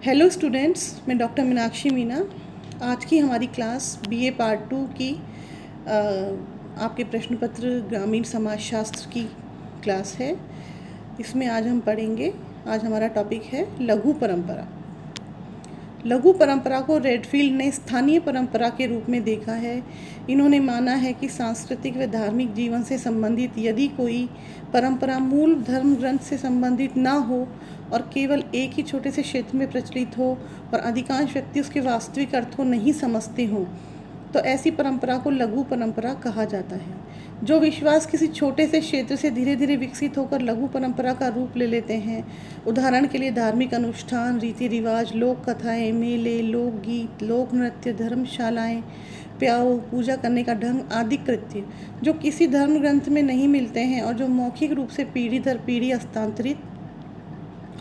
Hello students, मैं doctor Meenakshi Meena. आज की हमारी क्लास बीए पार्ट 2 की आपके प्रश्न पत्र ग्रामीण समाजशास्त्र की क्लास है। इसमें आज हम पढ़ेंगे। आज हमारा टॉपिक है लघु परंपरा। लघु परंपरा को रेडफील्ड ने स्थानीय परंपरा के रूप में देखा है। इन्होंने माना है कि सांस्कृतिक व धार्मिक जीवन से संबंधित यदि कोई परंपरा मूल धर्म ग्रंथ से संबंधित ना हो और केवल एक ही छोटे से क्षेत्र में प्रचलित हो और अधिकांश व्यक्ति उसके वास्तविक अर्थ को नहीं समझते हों, तो ऐसी परंपरा को लघु परंपरा कहा जाता है। जो विश्वास किसी छोटे से क्षेत्र से धीरे धीरे विकसित होकर लघु परंपरा का रूप ले लेते हैं, उदाहरण के लिए धार्मिक अनुष्ठान, रीति रिवाज, लोक कथाएँ, मेले, लोकगीत, लोक नृत्य, धर्मशालाएँ, प्याऊ, पूजा करने का ढंग आदि कृत्य जो किसी धर्म ग्रंथ में नहीं मिलते हैं और जो मौखिक रूप से पीढ़ी दर पीढ़ी हस्तांतरित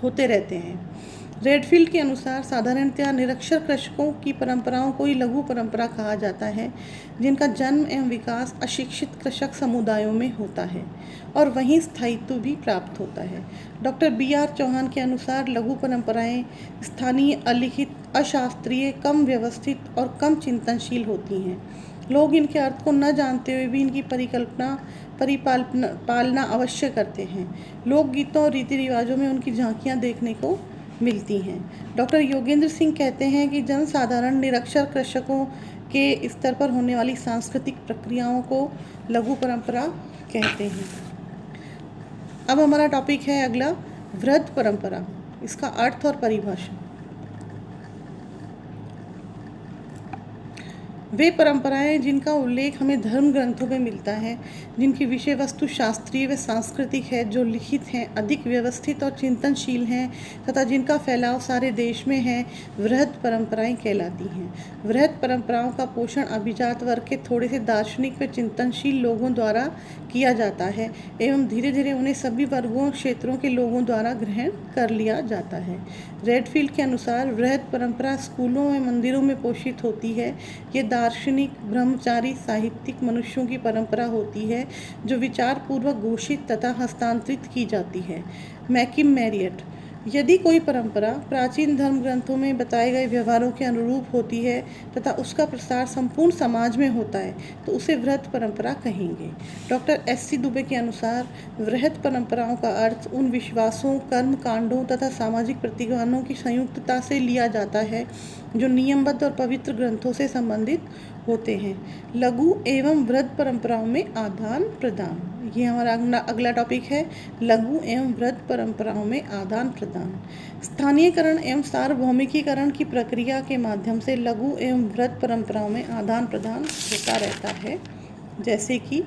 होते रहते हैं। रेडफील्ड के अनुसार साधारणतया निरक्षर कृषकों की परंपराओं को ही लघु परंपरा कहा जाता है, जिनका जन्म एवं विकास अशिक्षित कृषक समुदायों में होता है और वहीं स्थायित्व भी प्राप्त होता है। डॉक्टर BR चौहान के अनुसार लघु परंपराएं स्थानीय, अलिखित, अशास्त्रीय, कम व्यवस्थित और कम चिंतनशील होती हैं। लोग इनके अर्थ को न जानते हुए भी इनकी पालना अवश्य करते हैं। लोकगीतों और रीति रिवाजों में उनकी झांकियाँ देखने को मिलती हैं। डॉक्टर योगेंद्र सिंह कहते हैं कि जनसाधारण निरक्षर कृषकों के स्तर पर होने वाली सांस्कृतिक प्रक्रियाओं को लघु परंपरा कहते हैं। अब हमारा टॉपिक है अगला, वृहद परंपरा, इसका अर्थ और परिभाषा। वे परंपराएं जिनका उल्लेख हमें धर्म ग्रंथों में मिलता है, जिनकी विषय वस्तु शास्त्रीय व सांस्कृतिक है, जो लिखित हैं, अधिक व्यवस्थित और चिंतनशील हैं तथा जिनका फैलाव सारे देश में है, वृहद परंपराएं कहलाती हैं। वृहद परंपराओं का पोषण अभिजात वर्ग के थोड़े से दार्शनिक व चिंतनशील लोगों द्वारा किया जाता है एवं धीरे धीरे उन्हें सभी वर्गों क्षेत्रों के लोगों द्वारा ग्रहण कर लिया जाता है। रेडफील्ड के अनुसार वृहद परंपरा स्कूलों व मंदिरों में पोषित होती है। ये दार्शनिक, ब्रह्मचारी, साहित्यिक मनुष्यों की परंपरा होती है जो विचारपूर्वक घोषित तथा हस्तांतरित की जाती है। मैकिम मैरियट, यदि कोई परंपरा प्राचीन धर्म ग्रंथों में बताए गए व्यवहारों के अनुरूप होती है तथा उसका प्रसार संपूर्ण समाज में होता है तो उसे वृहद परंपरा कहेंगे। डॉक्टर SC दुबे के अनुसार वृहद परंपराओं का अर्थ उन विश्वासों, कर्म कांडों तथा सामाजिक प्रतिज्ञानों की संयुक्तता से लिया जाता है जो नियमबद्ध और पवित्र ग्रंथों से संबंधित होते हैं। लघु एवं वृहद परंपराओं में आदान प्रदान, ये हमारा अगला टॉपिक है, लघु एवं वृहद परंपराओं में आदान प्रदान। स्थानीयकरण एवं सार्वभौमिकीकरण की प्रक्रिया के माध्यम से लघु एवं वृहद परंपराओं में आदान प्रदान होता रहता है। जैसे कि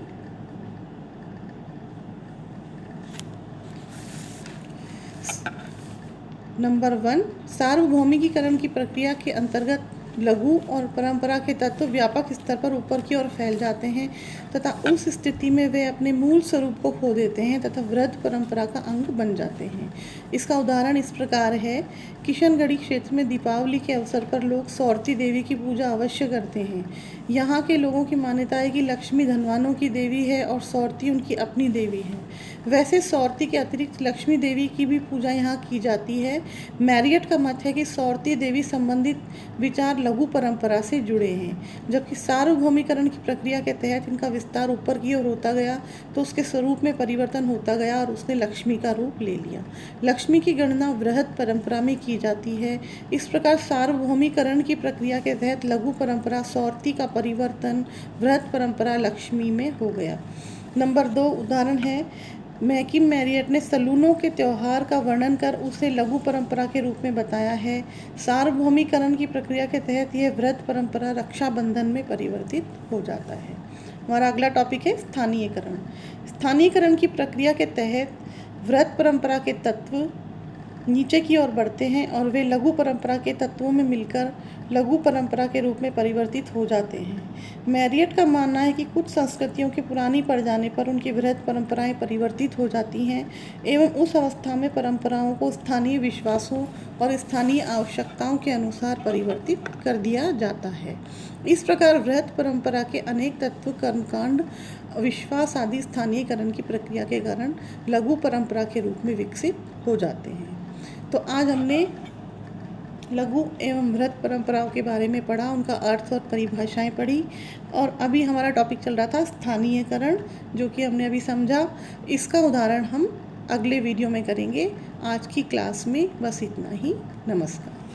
नंबर 1, सार्वभौमिकीकरण की प्रक्रिया के अंतर्गत लघु और परंपरा के तत्व व्यापक स्तर पर ऊपर की ओर फैल जाते हैं तथा उस स्थिति में वे अपने मूल स्वरूप को खो देते हैं तथा वृहद परंपरा का अंग बन जाते हैं। इसका उदाहरण इस प्रकार है, किशनगढ़ी क्षेत्र में दीपावली के अवसर पर लोग सौरती देवी की पूजा अवश्य करते हैं। यहाँ के लोगों की मान्यता है कि लक्ष्मी धनवानों की देवी है और सौरती उनकी अपनी देवी है। वैसे सौरती के अतिरिक्त लक्ष्मी देवी की भी पूजा यहाँ की जाती है। मैरियट का मत है कि सौरती देवी संबंधित विचार लघु परंपरा से जुड़े हैं, जबकि सार्वभौमिकरण की प्रक्रिया के तहत इनका विस्तार ऊपर की ओर होता गया तो उसके स्वरूप में परिवर्तन होता गया और उसने लक्ष्मी का रूप ले लिया। लक्ष्मी की गणना वृहद परंपरा में की जाती है। इस प्रकार सार्वभौमिकरण की प्रक्रिया के तहत लघु परंपरा सौरती का परिवर्तन वृहद परंपरा लक्ष्मी में हो गया। नंबर 2 उदाहरण है, मैकिम मैरियट ने सलूनों के त्यौहार का वर्णन कर उसे लघु परंपरा के रूप में बताया है। सार्वभौमिकरण की प्रक्रिया के तहत यह वृहद परंपरा रक्षाबंधन में परिवर्तित हो जाता है। हमारा अगला टॉपिक है स्थानीयकरण। स्थानीयकरण की प्रक्रिया के तहत वृहद परंपरा के तत्व नीचे की ओर बढ़ते हैं और वे लघु परंपरा के तत्वों में मिलकर लघु परंपरा के रूप में परिवर्तित हो जाते हैं। मैरियट का मानना है कि कुछ संस्कृतियों के पुरानी पड़ जाने पर उनकी वृहद परंपराएं परिवर्तित हो जाती हैं एवं उस अवस्था में परंपराओं को स्थानीय विश्वासों और स्थानीय आवश्यकताओं के अनुसार परिवर्तित कर दिया जाता है। इस प्रकार वृहद परंपरा के अनेक तत्व, कर्मकांड, विश्वास आदि स्थानीयकरण की प्रक्रिया के कारण लघु परंपरा के रूप में विकसित हो जाते हैं। तो आज हमने लघु एवं बृहत परंपराओं के बारे में पढ़ा, उनका अर्थ और परिभाषाएं पढ़ी। और अभी हमारा टॉपिक चल रहा था स्थानीयकरण, जो कि हमने अभी समझा। इसका उदाहरण हम अगले वीडियो में करेंगे। आज की क्लास में बस इतना ही। नमस्कार।